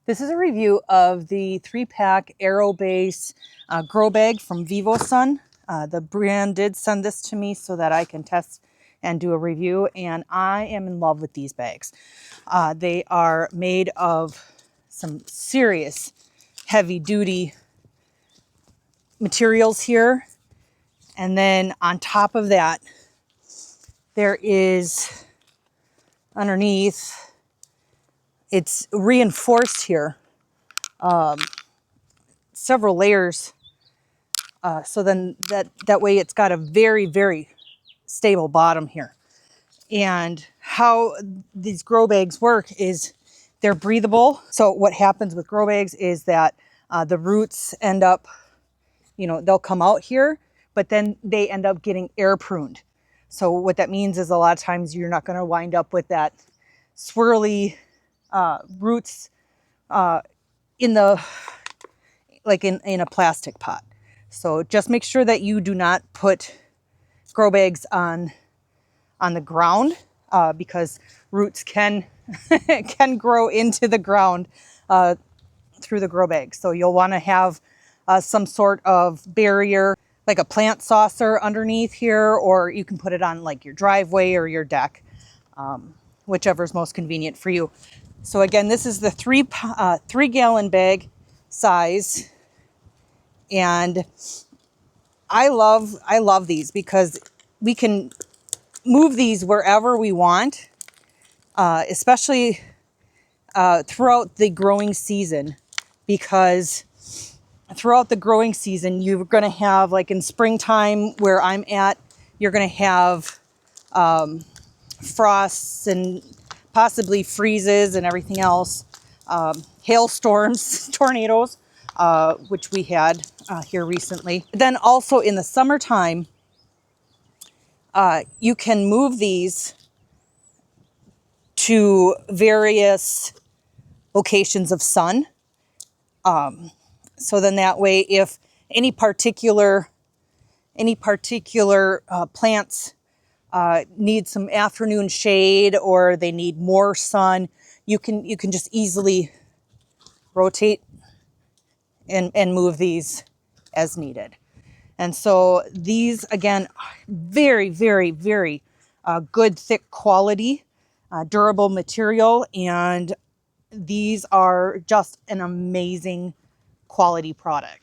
This is a review of the 3-pack AeroBase Grow Bag from VIVOSUN. The brand did send this to me so that I can test and do a review, and I am in love with these bags. They are made of some serious heavy-duty materials here, and then on top of that, there is underneath, it's reinforced here, several layers. So then that way it's got a very stable bottom here. And how these grow bags work is they're breathable. So what happens with grow bags is that the roots end up, they'll come out here, but then they end up getting air pruned. So what that means is a lot of times you're not going to wind up with that swirly roots in a plastic pot. So just make sure that you do not put grow bags on the ground because roots can grow into the ground through the grow bag. So you'll want to have some sort of barrier, like a plant saucer underneath here, or you can put it on like your driveway or your deck, whichever is most convenient for you. So again, this is the 3-gallon bag size, and I love these because we can move these wherever we want, especially throughout the growing season, because throughout the growing season, you're going to have, like in springtime where I'm at, you're going to have frosts and possibly freezes and everything else, hailstorms, tornadoes, which we had here recently. Then also in the summertime, you can move these to various locations of sun. So then that way, if any particular plants need some afternoon shade or they need more sun, you can just easily rotate and move these as needed. And so these, again, very good, thick quality, durable material, and these are just an amazing quality product.